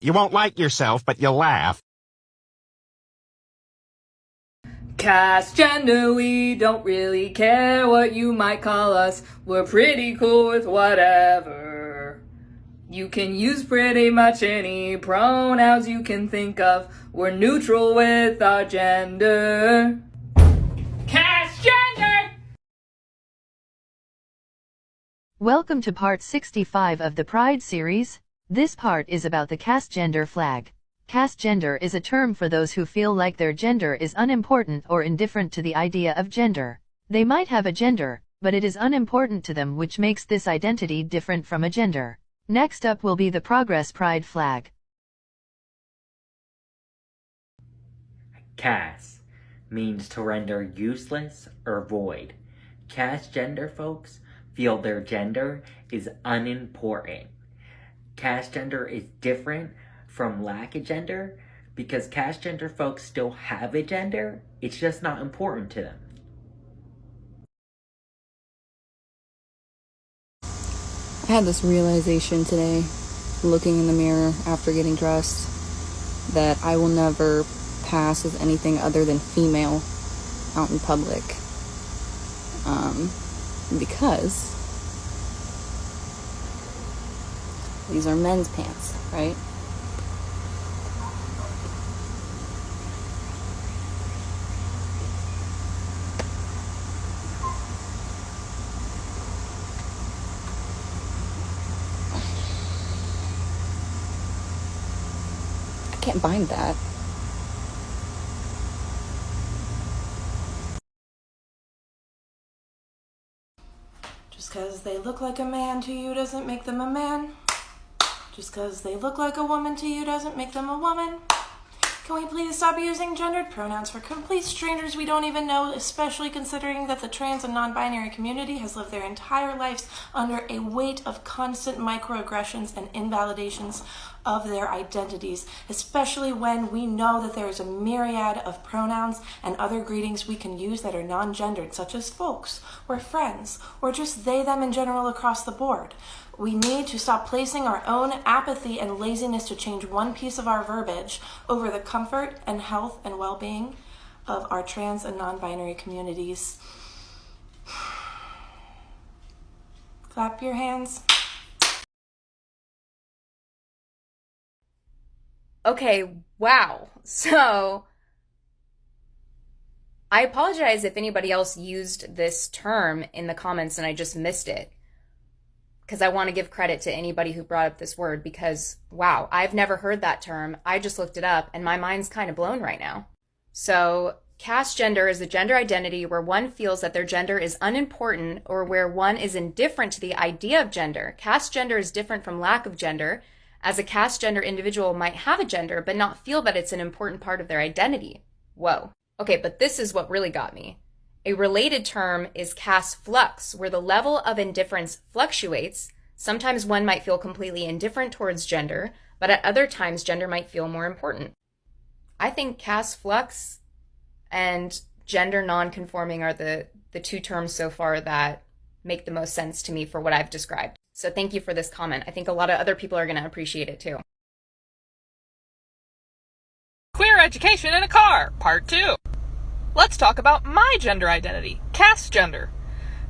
You won't like yourself, but you'll laugh. Castgender, we don't really care what you might call us. We're pretty cool with whatever. You can use pretty much any pronouns you can think of. We're neutral with our gender. Castgender! Welcome to part 65 of the Pride series. This part is about the Castgender flag. Castgender is a term for those who feel like their gender is unimportant or indifferent to the idea of gender. They might have a gender, but it is unimportant to them, which makes this identity different from a gender. Next up will be the Progress Pride flag. Cas means to render useless or void. Castgender folks feel their gender is unimportant. Castgender is different from lack of gender because castgender folks still have a gender, it's just not important to them. I had this realization today, looking in the mirror after getting dressed, that I will never pass as anything other than female out in public. Because these are men's pants, right? I can't bind that. Just because they look like a man to you doesn't make them a man. Just because they look like a woman to you doesn't make them a woman. Can we please stop using gendered pronouns for complete strangers we don't even know, especially considering that the trans and non-binary community has lived their entire lives under a weight of constant microaggressions and invalidations of their identities, especially when we know that there is a myriad of pronouns and other greetings we can use that are non-gendered, such as folks, or friends, or just they, them in general across the board. We need to stop placing our own apathy and laziness to change one piece of our verbiage over the comfort and health and well-being of our trans and non-binary communities. Clap your hands. Okay, wow. So, I apologize if anybody else used this term in the comments and I just missed it. Because I want to give credit to anybody who brought up this word because, wow, I've never heard that term. I just looked it up and my mind's kind of blown right now. So, castgender is a gender identity where one feels that their gender is unimportant or where one is indifferent to the idea of gender. Castgender is different from lack of gender, as a castgender individual might have a gender but not feel that it's an important part of their identity. Whoa. Okay, but this is what really got me. A related term is castflux, where the level of indifference fluctuates. Sometimes one might feel completely indifferent towards gender, but at other times gender might feel more important. I think castflux and gender non-conforming are the two terms so far that make the most sense to me for what I've described. So thank you for this comment. I think a lot of other people are going to appreciate it too. Queer Education in a Car, Part 2. Let's talk about my gender identity, Castgender.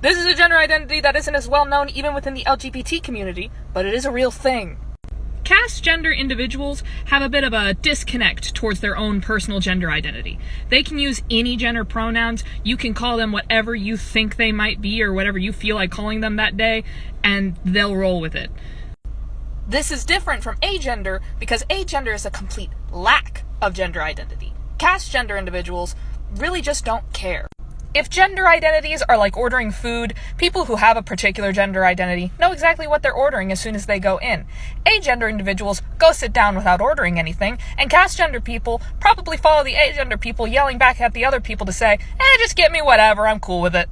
This is a gender identity that isn't as well known even within the LGBT community, but it is a real thing. Castgender individuals have a bit of a disconnect towards their own personal gender identity. They can use any gender pronouns. You can call them whatever you think they might be or whatever you feel like calling them that day, and they'll roll with it. This is different from agender because agender is a complete lack of gender identity. Castgender individuals really just don't care. If gender identities are like ordering food, people who have a particular gender identity know exactly what they're ordering as soon as they go in. Agender individuals go sit down without ordering anything, and castgender people probably follow the agender people yelling back at the other people to say, just get me whatever, I'm cool with it.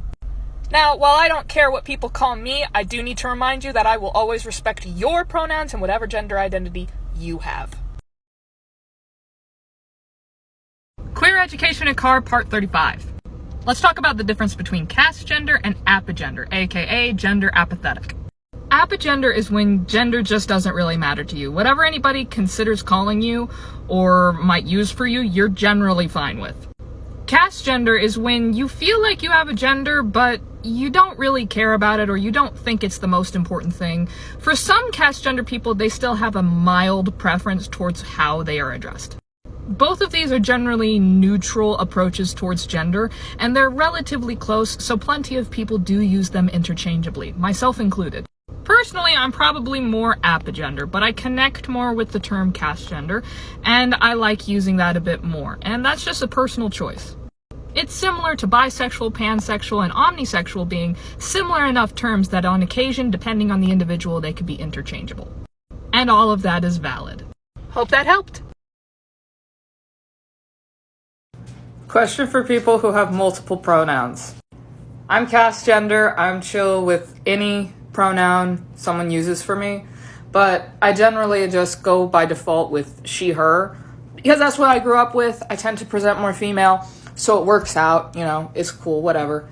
Now, while I don't care what people call me, I do need to remind you that I will always respect your pronouns and whatever gender identity you have. Queer Education in Car, Part 35. Let's talk about the difference between castgender and apogender, aka gender apathetic. Apogender is when gender just doesn't really matter to you. Whatever anybody considers calling you or might use for you, you're generally fine with. Castgender is when you feel like you have a gender, but you don't really care about it or you don't think it's the most important thing. For some castgender people, they still have a mild preference towards how they are addressed. Both of these are generally neutral approaches towards gender, and they're relatively close, so plenty of people do use them interchangeably, myself included. Personally, I'm probably more apogender, but I connect more with the term castgender, and I like using that a bit more, and that's just a personal choice. It's similar to bisexual, pansexual, and omnisexual being similar enough terms that on occasion, depending on the individual, they could be interchangeable. And all of that is valid. Hope that helped. Question for people who have multiple pronouns. I'm castgender, I'm chill with any pronoun someone uses for me, but I generally just go by default with she, her, because that's what I grew up with. I tend to present more female, so it works out, it's cool, whatever.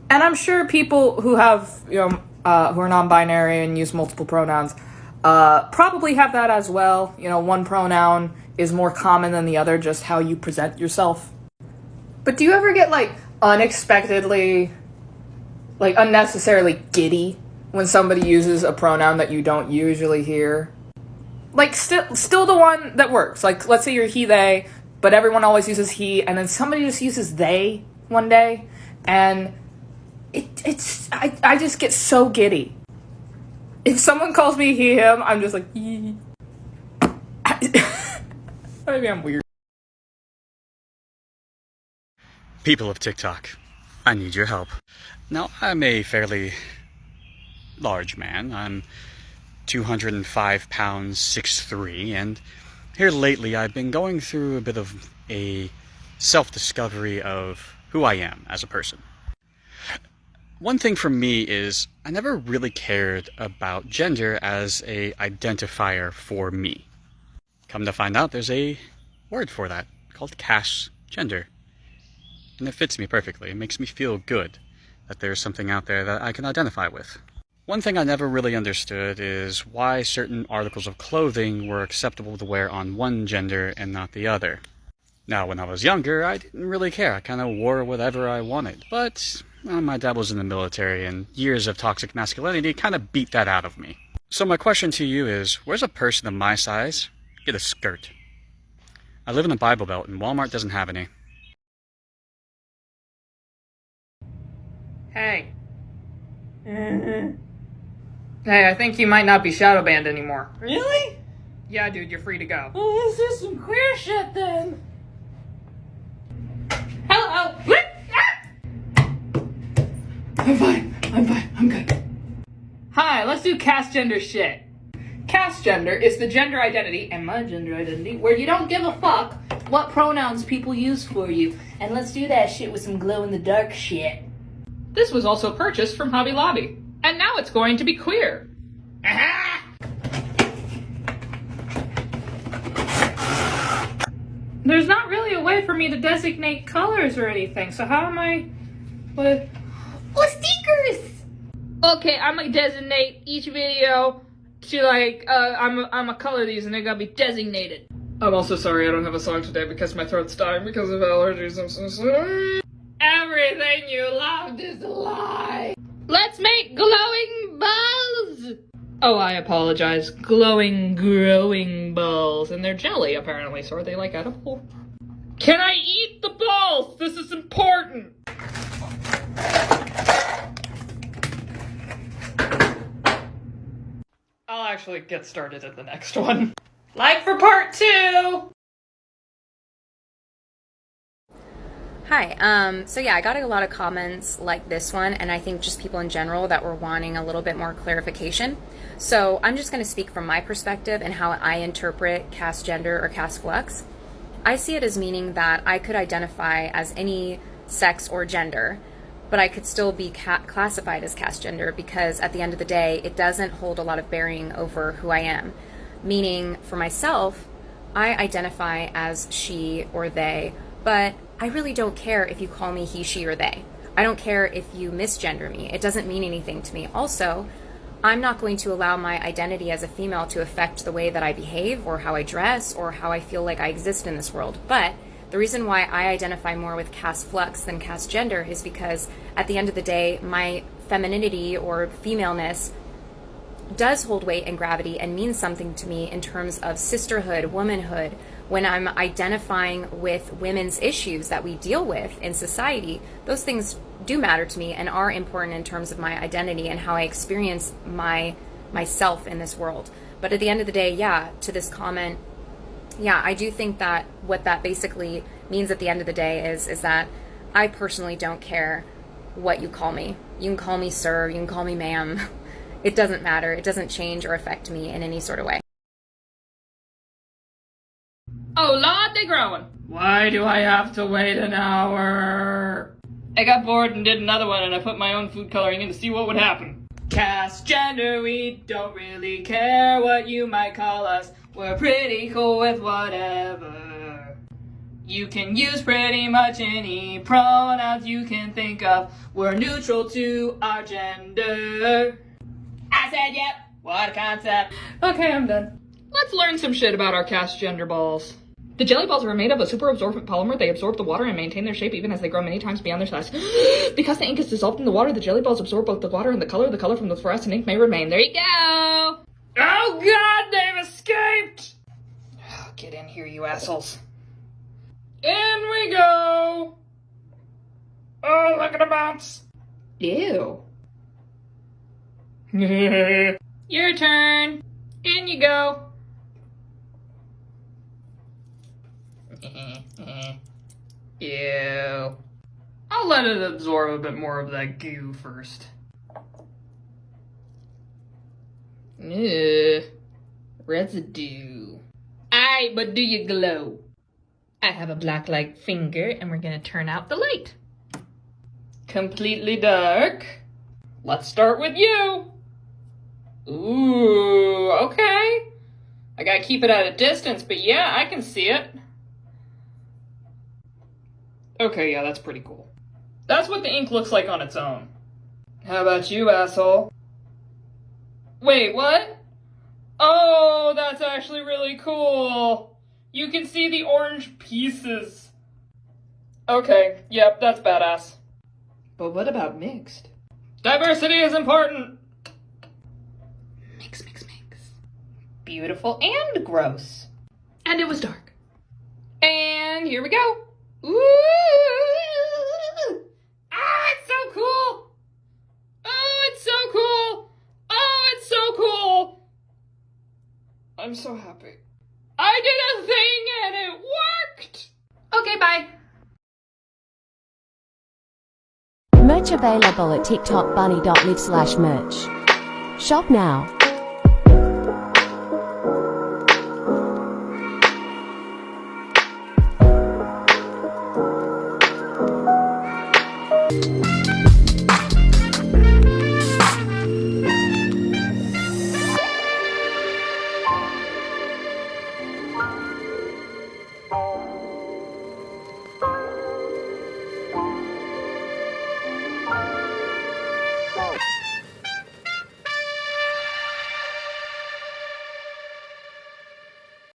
And I'm sure people who have, who are non-binary and use multiple pronouns, probably have that as well. One pronoun is more common than the other, just how you present yourself. But do you ever get, unexpectedly, unnecessarily giddy when somebody uses a pronoun that you don't usually hear? Still the one that works. Let's say you're he, they, but everyone always uses he, and then somebody just uses they one day, and I just get so giddy. If someone calls me he, him, I'm just like, yee. Maybe I'm weird. People of TikTok, I need your help. Now, I'm a fairly large man. I'm 205 pounds, 6'3", and here lately I've been going through a bit of a self-discovery of who I am as a person. One thing for me is I never really cared about gender as a identifier for me. Come to find out, there's a word for that called castgender. And it fits me perfectly. It makes me feel good that there's something out there that I can identify with. One thing I never really understood is why certain articles of clothing were acceptable to wear on one gender and not the other. Now, when I was younger, I didn't really care. I kind of wore whatever I wanted. But my dad was in the military, and years of toxic masculinity kind of beat that out of me. So my question to you is, where's a person of my size get a skirt? I live in the Bible Belt, and Walmart doesn't have any. Hey. Hey, I think you might not be shadow banned anymore. Really? Yeah, dude, you're free to go. Well, this is some queer shit then. Hello. I'm fine, I'm good. Hi, let's do castgender shit. Castgender is the gender identity, and my gender identity, where you don't give a fuck what pronouns people use for you. And let's do that shit with some glow-in-the-dark shit. This was also purchased from Hobby Lobby, and now it's going to be queer. Aha! There's not really a way for me to designate colors or anything, so how am I... What? Oh, stickers! Okay, I'm gonna designate each video to I'm a color these and they're gonna be designated. I'm also sorry I don't have a song today because my throat's dying because of allergies. I'm so sorry. Everything you loved is a lie. Let's make glowing balls. Oh, I apologize. Glowing, growing balls. And they're jelly, apparently, so are they, edible? Can I eat the balls? This is important. I'll actually get started at the next one. For part 2! Hi, so yeah, I got a lot of comments like this one, and I think just people in general that were wanting a little bit more clarification. So I'm just going to speak from my perspective and how I interpret castgender or castflux. I see it as meaning that I could identify as any sex or gender, but I could still be classified as castgender because at the end of the day, it doesn't hold a lot of bearing over who I am. Meaning, for myself, I identify as she or they, but I really don't care if you call me he, she, or they. I don't care if you misgender me. It doesn't mean anything to me. Also, I'm not going to allow my identity as a female to affect the way that I behave or how I dress or how I feel like I exist in this world. But the reason why I identify more with castflux than castgender is because at the end of the day, my femininity or femaleness does hold weight and gravity and means something to me in terms of sisterhood, womanhood. When I'm identifying with women's issues that we deal with in society, those things do matter to me and are important in terms of my identity and how I experience myself in this world. But at the end of the day, yeah, to this comment, yeah, I do think that what that basically means at the end of the day is that I personally don't care what you call me. You can call me sir, you can call me ma'am. It doesn't matter. It doesn't change or affect me in any sort of way. Oh, Lord, they growing. Why do I have to wait an hour? I got bored and did another one, and I put my own food coloring in to see what would happen. Castgender, we don't really care what you might call us. We're pretty cool with whatever. You can use pretty much any pronouns you can think of. We're neutral to our gender. I said yep. What a concept. Okay, I'm done. Let's learn some shit about our castgender balls. The jelly balls are made of a super absorbent polymer. They absorb the water and maintain their shape even as they grow many times beyond their size. Because the ink is dissolved in the water, the jelly balls absorb both the water and the color. The color from the fluorescent ink may remain. There you go! Oh god, they've escaped! Oh, get in here, you assholes. In we go! Oh, look at the bounce! Ew. Your turn. In you go. Ew. I'll let it absorb a bit more of that goo first. Ugh. Residue. Aye, but do you glow? I have a black light finger and we're gonna turn out the light. Completely dark. Let's start with you. Ooh, okay. I gotta keep it at a distance, but yeah, I can see it. Okay, yeah, that's pretty cool. That's what the ink looks like on its own. How about you, asshole? Wait, what? Oh, that's actually really cool. You can see the orange pieces. Okay, yep, that's badass. But what about mixed? Diversity is important. Mix, mix, mix. Beautiful and gross. And it was dark. And here we go. Ooh! Ah, it's so cool! Oh, it's so cool! Oh, it's so cool! I'm so happy. I did a thing and it worked! Okay, bye. Merch available at tiktokbunny.live/merch. Shop now.